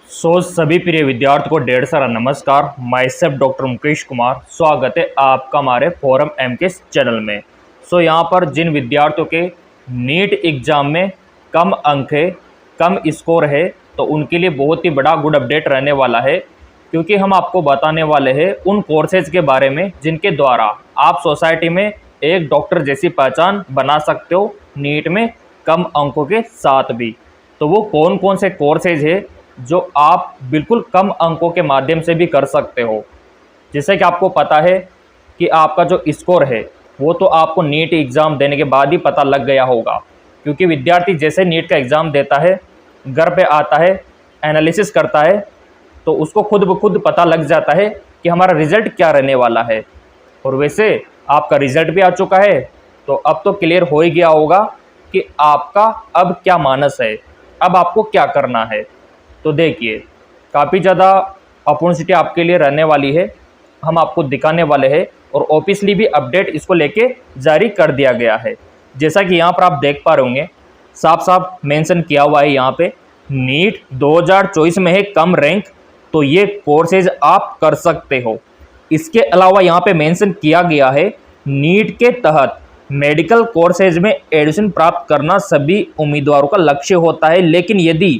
सभी प्रिय विद्यार्थियों को ढेर सारा नमस्कार। My self doctor Mukesh Kumar, स्वागत है आपका हमारे फोरम एमके चैनल में। यहाँ पर जिन विद्यार्थियों के नीट एग्ज़ाम में कम अंक है, कम स्कोर है, तो उनके लिए बहुत ही बड़ा गुड अपडेट रहने वाला है, क्योंकि हम आपको बताने वाले हैं उन कोर्सेज के बारे में जिनके द्वारा आप सोसाइटी में एक डॉक्टर जैसी पहचान बना सकते हो नीट में कम अंकों के साथ भी। तो वो कौन कौन से कोर्सेज है जो आप बिल्कुल कम अंकों के माध्यम से भी कर सकते हो। जैसे कि आपको पता है कि आपका जो स्कोर है वो तो आपको नीट एग्ज़ाम देने के बाद ही पता लग गया होगा, क्योंकि विद्यार्थी जैसे नीट का एग्ज़ाम देता है, घर पे आता है, एनालिसिस करता है, तो उसको खुद ब खुद पता लग जाता है कि हमारा रिज़ल्ट क्या रहने वाला है। और वैसे आपका रिज़ल्ट भी आ चुका है, तो अब तो क्लियर हो ही गया होगा कि आपका अब क्या मानस है, अब आपको क्या करना है। तो देखिए, काफ़ी ज़्यादा अपॉर्चुनिटी आपके लिए रहने वाली है, हम आपको दिखाने वाले हैं, और ऑफिशियली भी अपडेट इसको लेके जारी कर दिया गया है। जैसा कि यहाँ पर आप देख पा रहे होंगे, साफ साफ मेंशन किया हुआ है यहाँ पे, नीट 2024 में है कम रैंक, तो ये कोर्सेज आप कर सकते हो। इसके अलावा यहाँ पे मेंशन किया गया है, नीट के तहत मेडिकल कोर्सेज में एडमिशन प्राप्त करना सभी उम्मीदवारों का लक्ष्य होता है, लेकिन यदि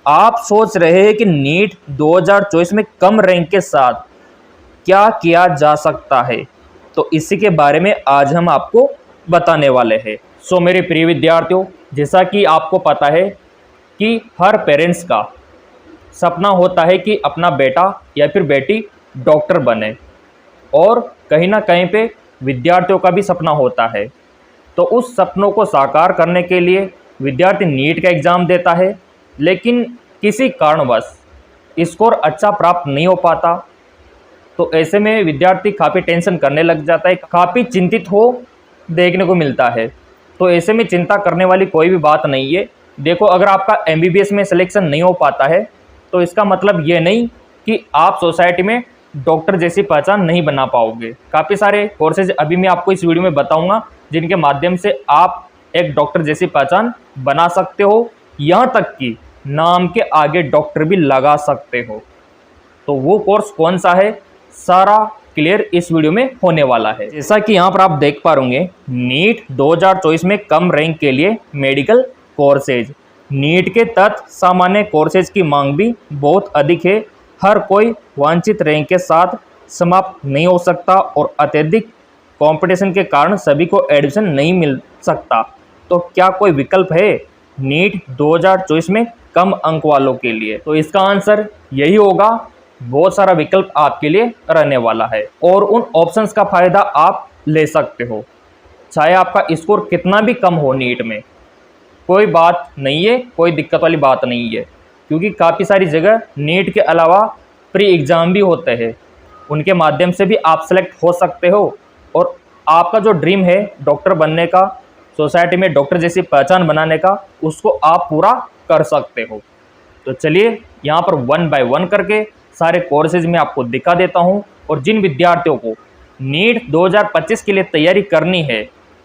आप सोच रहे हैं कि नीट 2024 में कम रैंक के साथ क्या किया जा सकता है, तो इसी के बारे में आज हम आपको बताने वाले हैं। मेरे प्रिय विद्यार्थियों, जैसा कि आपको पता है कि हर पेरेंट्स का सपना होता है कि अपना बेटा या फिर बेटी डॉक्टर बने, और कहीं ना कहीं पे विद्यार्थियों का भी सपना होता है। तो उस सपनों को साकार करने के लिए विद्यार्थी नीट का एग्ज़ाम देता है, लेकिन किसी कारणवश स्कोर अच्छा प्राप्त नहीं हो पाता। तो ऐसे में विद्यार्थी काफ़ी टेंशन करने लग जाता है, काफ़ी चिंतित हो देखने को मिलता है। तो ऐसे में चिंता करने वाली कोई भी बात नहीं है। देखो, अगर आपका एमबीबीएस में सिलेक्शन नहीं हो पाता है, तो इसका मतलब ये नहीं कि आप सोसाइटी में डॉक्टर जैसी पहचान नहीं बना पाओगे। काफ़ी सारे कोर्सेज अभी मैं आपको इस वीडियो में बताऊंगा, जिनके माध्यम से आप एक डॉक्टर जैसी पहचान बना सकते हो, यहाँ तक कि नाम के आगे डॉक्टर भी लगा सकते हो। तो वो कोर्स कौन सा है, सारा क्लियर इस वीडियो में होने वाला है। जैसा कि यहाँ पर आप देख पा रहे होंगे, नीट 2024 में कम रैंक के लिए मेडिकल कोर्सेज। नीट के तहत सामान्य कोर्सेज की मांग भी बहुत अधिक है। हर कोई वांछित रैंक के साथ समाप्त नहीं हो सकता, और अत्यधिक कंपटीशन के कारण सभी को एडमिशन नहीं मिल सकता। तो क्या कोई विकल्प है नीट 2024 में कम अंक वालों के लिए? तो इसका आंसर यही होगा, बहुत सारा विकल्प आपके लिए रहने वाला है, और उन ऑप्शंस का फायदा आप ले सकते हो। चाहे आपका स्कोर कितना भी कम हो नीट में, कोई बात नहीं है, कोई दिक्कत वाली बात नहीं है, क्योंकि काफ़ी सारी जगह नीट के अलावा प्री एग्ज़ाम भी होते हैं, उनके माध्यम से भी आप सेलेक्ट हो सकते हो, और आपका जो ड्रीम है डॉक्टर बनने का, सोसाइटी में डॉक्टर जैसी पहचान बनाने का, उसको आप पूरा कर सकते हो। तो चलिए, यहाँ पर 1 बाय 1 करके सारे कोर्सेज मैं आपको दिखा देता हूँ, और जिन विद्यार्थियों को नीट 2025 के लिए तैयारी करनी है,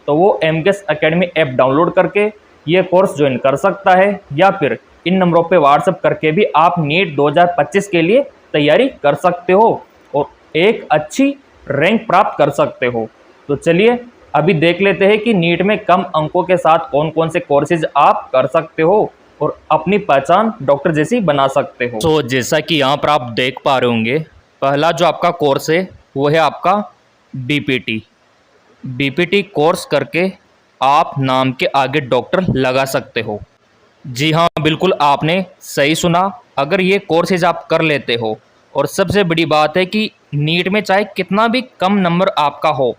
तो वो एमकेएस एकेडमी ऐप डाउनलोड करके ये कोर्स ज्वाइन कर सकता है, या फिर इन नंबरों पे व्हाट्सएप करके भी आप नीट 2025 के लिए तैयारी कर सकते हो और एक अच्छी रैंक प्राप्त कर सकते हो। तो चलिए, अभी देख लेते हैं कि नीट में कम अंकों के साथ कौन कौन से कोर्सेज आप कर सकते हो और अपनी पहचान डॉक्टर जैसी बना सकते हो। तो जैसा कि यहाँ पर आप देख पा रहे होंगे, पहला जो आपका कोर्स है वो है आपका बीपीटी कोर्स करके आप नाम के आगे डॉक्टर लगा सकते हो। जी हाँ, बिल्कुल आपने सही सुना। अगर ये कोर्सेज आप कर लेते हो, और सबसे बड़ी बात है कि नीट में चाहे कितना भी कम नंबर आपका हो,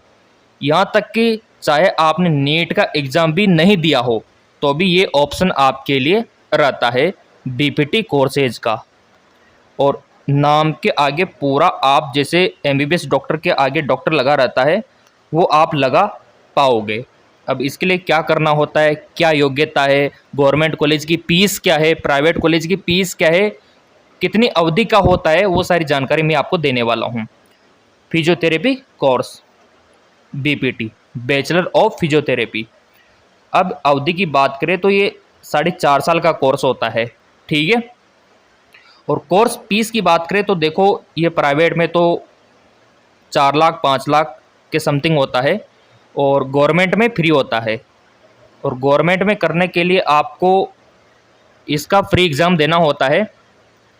यहाँ तक कि चाहे आपने नीट का एग्ज़ाम भी नहीं दिया हो, तो भी ये ऑप्शन आपके लिए रहता है बीपीटी कोर्सेज का। और नाम के आगे पूरा आप जैसे एमबीबीएस डॉक्टर के आगे डॉक्टर लगा रहता है, वो आप लगा पाओगे। अब इसके लिए क्या करना होता है, क्या योग्यता है, गवर्नमेंट कॉलेज की फ़ीस क्या है, प्राइवेट कॉलेज की फ़ीस क्या है, कितनी अवधि का होता है, वो सारी जानकारी मैं आपको देने वाला हूँ। Physiotherapy course BPT, bachelor of physiotherapy. अब अवधि की बात करें तो ये 4.5 साल का कोर्स होता है, ठीक है। और कोर्स फीस की बात करें तो देखो ये प्राइवेट में तो 4 लाख 5 लाख के समथिंग होता है और गवर्नमेंट में फ्री होता है। और गवर्नमेंट में करने के लिए आपको इसका फ्री एग्ज़ाम देना होता है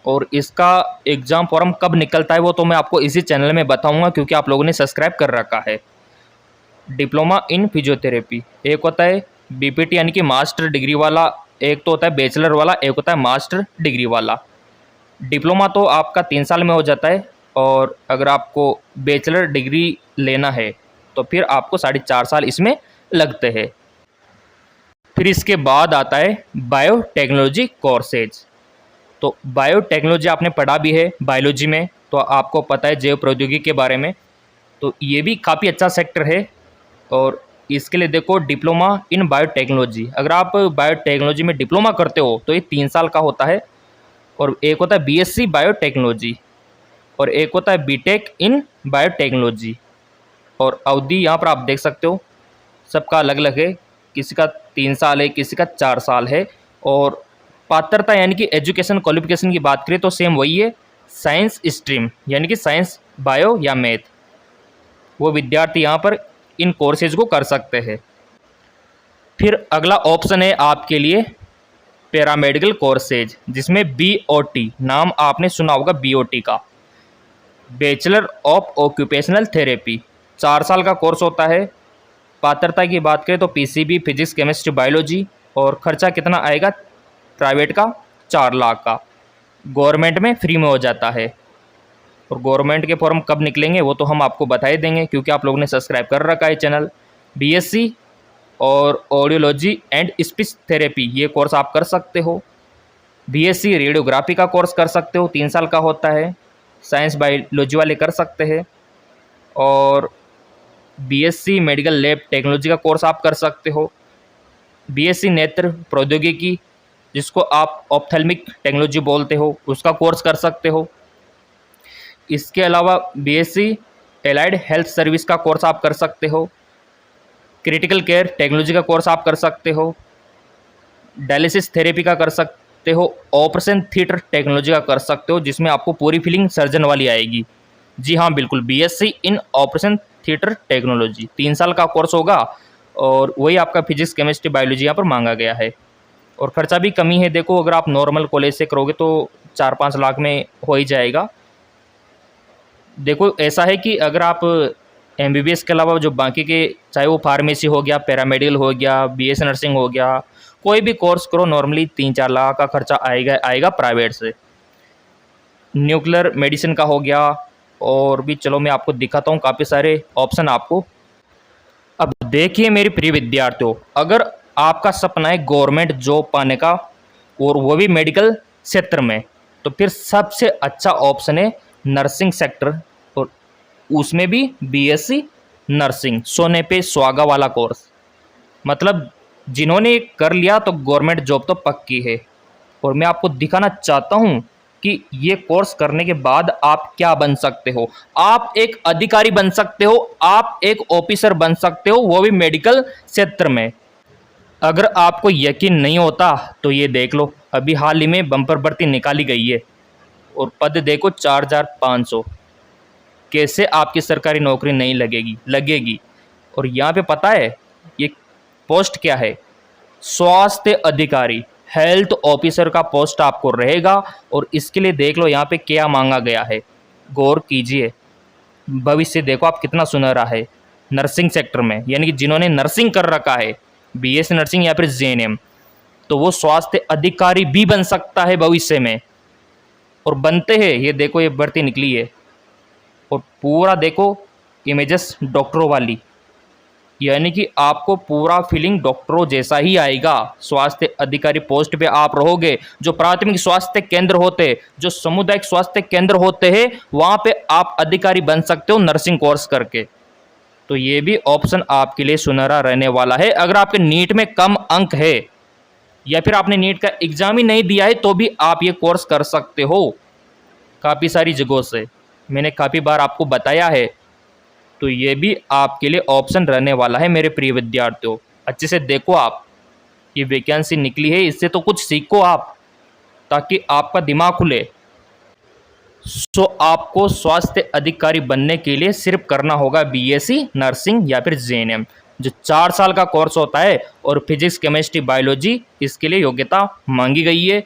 और इसका एग्ज़ाम फॉर्म कब निकलता है वो तो मैं आपको इसी चैनल में बताऊंगा, क्योंकि आप लोगों ने सब्सक्राइब कर रखा है। डिप्लोमा इन फिजियोथेरेपी एक होता है बीपीटी यानी कि मास्टर डिग्री वाला, एक तो होता है बैचलर वाला, एक होता है मास्टर डिग्री वाला। डिप्लोमा तो आपका 3 साल में हो जाता है और अगर आपको बैचलर डिग्री लेना है तो फिर आपको 4.5 साल इसमें लगते हैं। फिर इसके बाद आता है बायोटेक्नोलॉजी कोर्सेज। तो बायोटेक्नोलॉजी आपने पढ़ा भी है बायोलॉजी में, तो आपको पता है जैव प्रौद्योगिकी के बारे में, तो ये भी काफ़ी अच्छा सेक्टर है। और इसके लिए देखो डिप्लोमा इन बायोटेक्नोलॉजी, अगर आप बायोटेक्नोलॉजी में डिप्लोमा करते हो तो ये 3 साल का होता है। और एक होता है बीएससी बायोटेक्नोलॉजी और एक होता है बीटेक इन बायोटेक्नोलॉजी। और अवधि यहाँ पर आप देख सकते हो सबका अलग अलग है, किसी का 3 साल है, किसी का 4 साल है। और पात्रता यानी कि एजुकेशन क्वालिफिकेशन की बात करें तो सेम वही है, साइंस स्ट्रीम यानी कि साइंस बायो या मैथ, वो विद्यार्थी यहाँ पर इन कोर्सेज को कर सकते हैं। फिर अगला ऑप्शन है आपके लिए पैरामेडिकल कोर्सेज, जिसमें बीओटी, नाम आपने सुना होगा बीओटी का, बैचलर ऑफ ऑक्यूपेशनल थेरेपी, 4 साल का कोर्स होता है। पात्रता की बात करें तो पीसीबी फिजिक्स केमिस्ट्री बायोलॉजी, और खर्चा कितना आएगा प्राइवेट का 4 लाख का, गवर्नमेंट में फ्री में हो जाता है। और गवर्नमेंट के फॉर्म कब निकलेंगे वो तो हम आपको बता ही देंगे, क्योंकि आप लोगों ने सब्सक्राइब कर रखा है चैनल। बीएससी और ऑडियोलॉजी एंड स्पीच थेरेपी ये कोर्स आप कर सकते हो। बीएससी रेडियोग्राफी का कोर्स कर सकते हो, 3 साल का होता है। साइंस बायोलॉजी वाले कर सकते हैं। और बीएससी मेडिकल लैब टेक्नोलॉजी का कोर्स आप कर सकते हो। बीएससी नेत्र प्रौद्योगिकी, जिसको आप ऑप्थेल्मिक टेक्नोलॉजी बोलते हो, उसका कोर्स कर सकते हो। इसके अलावा बीएससी एलाइड हेल्थ सर्विस का कोर्स आप कर सकते हो। क्रिटिकल केयर टेक्नोलॉजी का कोर्स आप कर सकते हो। डायलिसिस थेरेपी का कर सकते हो। ऑपरेशन थिएटर टेक्नोलॉजी का कर सकते हो, जिसमें आपको पूरी फीलिंग सर्जन वाली आएगी। जी हाँ बिल्कुल, BSc in operation theatre technology 3 साल का कोर्स होगा और वही आपका फिजिक्स केमिस्ट्री बायोलॉजी यहाँ पर मांगा गया है। और ख़र्चा भी कमी है, देखो अगर आप नॉर्मल कॉलेज से करोगे तो 4-5 लाख में हो ही जाएगा। देखो ऐसा है कि अगर आप एमबीबीएस के अलावा जो बाकी के, चाहे वो फार्मेसी हो गया, पैरामेडिकल हो गया, बीएस नर्सिंग हो गया, कोई भी कोर्स करो नॉर्मली 3-4 लाख का खर्चा आएगा प्राइवेट से। न्यूक्लियर मेडिसिन का हो गया, और भी चलो मैं आपको दिखाता हूँ काफ़ी सारे ऑप्शन आपको। अब देखिए मेरे प्रिय विद्यार्थियों, अगर आपका सपना है गवर्नमेंट जॉब पाने का और वो भी मेडिकल क्षेत्र में, तो फिर सबसे अच्छा ऑप्शन है नर्सिंग सेक्टर, और उसमें भी बीएससी नर्सिंग, सोने पे सुहागा वाला कोर्स। मतलब जिन्होंने कर लिया तो गवर्नमेंट जॉब तो पक्की है। और मैं आपको दिखाना चाहता हूँ कि ये कोर्स करने के बाद आप क्या बन सकते हो। आप एक अधिकारी बन सकते हो, आप एक ऑफिसर बन सकते हो, वो भी मेडिकल क्षेत्र में। अगर आपको यकीन नहीं होता तो ये देख लो, अभी हाल ही में बम्पर भर्ती निकाली गई है और पद देखो 4500। कैसे आपकी सरकारी नौकरी नहीं लगेगी। और यहाँ पे पता है ये पोस्ट क्या है, स्वास्थ्य अधिकारी, हेल्थ ऑफिसर का पोस्ट आपको रहेगा। और इसके लिए देख लो यहाँ पे क्या मांगा गया है, गौर कीजिए। भविष्य देखो आप कितना सुनहरा है नर्सिंग सेक्टर में, यानी कि जिन्होंने नर्सिंग कर रखा है, बीएस नर्सिंग या फिर जेएनएम, तो वो स्वास्थ्य अधिकारी भी बन सकता है भविष्य में, और बनते हैं। ये देखो ये भर्ती निकली है और पूरा देखो इमेजेस डॉक्टरों वाली, यानी कि आपको पूरा फीलिंग डॉक्टरों जैसा ही आएगा। स्वास्थ्य अधिकारी पोस्ट पे आप रहोगे। जो प्राथमिक स्वास्थ्य केंद्र होते हैं, जो सामुदायिक स्वास्थ्य केंद्र होते हैं, वहाँ पे आप अधिकारी बन सकते हो नर्सिंग कोर्स करके। तो ये भी ऑप्शन आपके लिए सुनहरा रहने वाला है। अगर आपके नीट में कम अंक है या फिर आपने नीट का एग्जाम ही नहीं दिया है, तो भी आप ये कोर्स कर सकते हो काफ़ी सारी जगहों से, मैंने काफ़ी बार आपको बताया है। तो ये भी आपके लिए ऑप्शन रहने वाला है मेरे प्रिय विद्यार्थियों। अच्छे से देखो आप, ये वैकेंसी निकली है, इससे तो कुछ सीखो आप, ताकि आपका दिमाग खुले। सो आपको स्वास्थ्य अधिकारी बनने के लिए सिर्फ करना होगा बीएससी नर्सिंग या फिर जेएनएम, जो 4 साल का कोर्स होता है, और फिजिक्स केमिस्ट्री बायोलॉजी इसके लिए योग्यता मांगी गई है।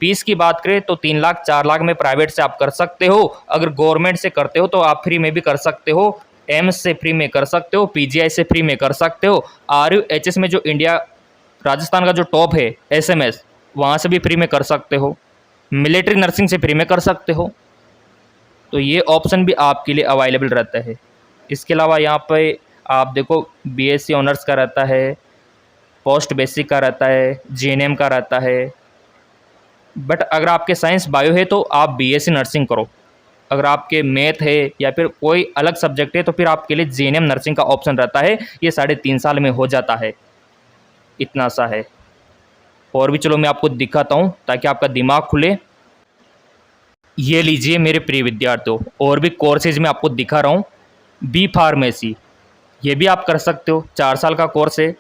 फीस की बात करें तो 3 लाख 4 लाख में प्राइवेट से आप कर सकते हो। अगर गवर्नमेंट से करते हो तो आप फ्री में भी कर सकते हो, एम्स से फ्री में कर सकते हो, पीजीआई से फ्री में कर सकते हो, आरयूएचएस में जो इंडिया राजस्थान का जो टॉप है एसएमएस, वहाँ से भी फ्री में कर सकते हो, मिलिट्री नर्सिंग से फ्री में कर सकते हो। तो ये ऑप्शन भी आपके लिए अवेलेबल रहता है। इसके अलावा यहाँ पे आप देखो बीएससी ऑनर्स का रहता है, पोस्ट बेसिक का रहता है, जीएनएम का रहता है। बट अगर आपके साइंस बायो है तो आप बीएससी नर्सिंग करो। अगर आपके मैथ है या फिर कोई अलग सब्जेक्ट है तो फिर आपके लिए जीएनएम नर्सिंग का ऑप्शन रहता है। ये 3.5 साल में हो जाता है, इतना सा है। और भी चलो मैं आपको दिखाता हूँ ताकि आपका दिमाग खुले। ये लीजिए मेरे प्रिय विद्यार्थियों, और भी कोर्सेज में आपको दिखा रहा हूँ। बी फार्मेसी, ये भी आप कर सकते हो, 4 साल का कोर्स है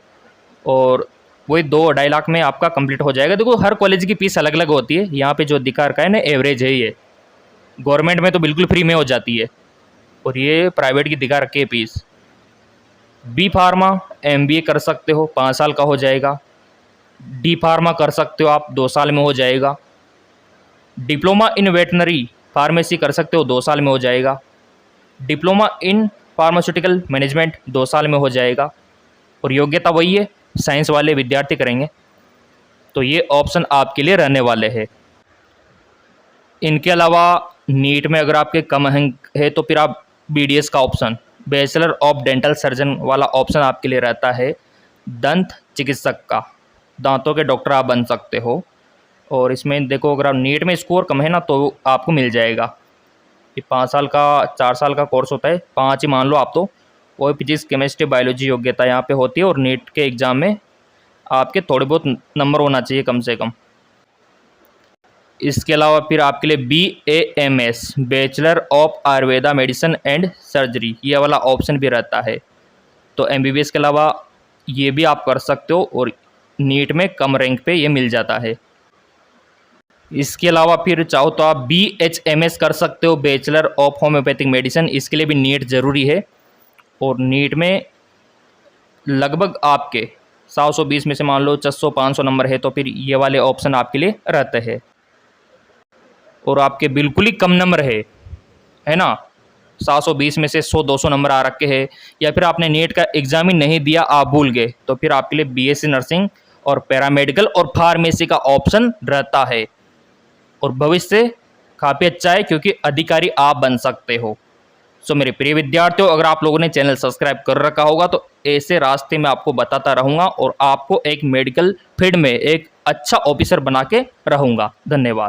और वही 2-2.5 लाख में आपका कंप्लीट हो जाएगा। देखो हर कॉलेज की फीस अलग अलग होती है, यहाँ पे जो दिखा रखा है ना एवरेज है ये। गवर्नमेंट में तो बिल्कुल फ्री में हो जाती है और ये प्राइवेट की दिखा रखी है फीस। बी फार्मा एमबीए कर सकते हो, 5 साल का हो जाएगा। डी फार्मा कर सकते हो आप, 2 साल में हो जाएगा। डिप्लोमा इन वेटनरी फार्मेसी कर सकते हो, 2 साल में हो जाएगा। डिप्लोमा इन फार्मास्यूटिकल मैनेजमेंट 2 साल में हो जाएगा और योग्यता वही है, साइंस वाले विद्यार्थी करेंगे। तो ये ऑप्शन आपके लिए रहने वाले हैं। इनके अलावा नीट में अगर आपके कम अंक है तो फिर आप बीडीएस का option, bachelor of dental surgeon वाला ऑप्शन आपके लिए रहता है। दंत चिकित्सक का, दांतों के डॉक्टर आप बन सकते हो। और इसमें देखो अगर आप नीट में स्कोर कम है ना तो आपको मिल जाएगा। ये 5 साल का 4 साल का कोर्स होता है, 5 ही मान लो आप तो। और फिजिक्स केमिस्ट्री बायोलॉजी योग्यता यहाँ पे होती है और नीट के एग्ज़ाम में आपके थोड़े बहुत नंबर होना चाहिए कम से कम। इसके अलावा फिर आपके लिए BAMS bachelor of Ayurveda medicine and surgery, ये वाला ऑप्शन भी रहता है। तो MBBS के अलावा ये भी आप कर सकते हो और नीट में कम रैंक पे ये मिल जाता है। इसके अलावा फिर चाहो तो आप BHMS कर सकते हो, बैचलर ऑफ होम्योपैथिक मेडिसिन, इसके लिए भी नीट ज़रूरी है। और नीट में लगभग आपके 720 में से मान लो 400-500 नंबर है तो फिर ये वाले ऑप्शन आपके लिए रहते हैं। और आपके बिल्कुल ही कम नंबर है ना, 720 में से 100-200 नंबर आ रखे हैं, या फिर आपने नीट का एग्ज़ाम ही नहीं दिया, आप भूल गए, तो फिर आपके लिए BSc नर्सिंग और पैरामेडिकल और फार्मेसी का ऑप्शन रहता है। और भविष्य काफ़ी अच्छा है क्योंकि अधिकारी आप बन सकते हो। सो मेरे प्रिय विद्यार्थियों, अगर आप लोगों ने चैनल सब्सक्राइब कर रखा होगा तो ऐसे रास्ते मैं आपको बताता रहूँगा और आपको एक मेडिकल फील्ड में एक अच्छा ऑफिसर बना के रहूँगा। धन्यवाद।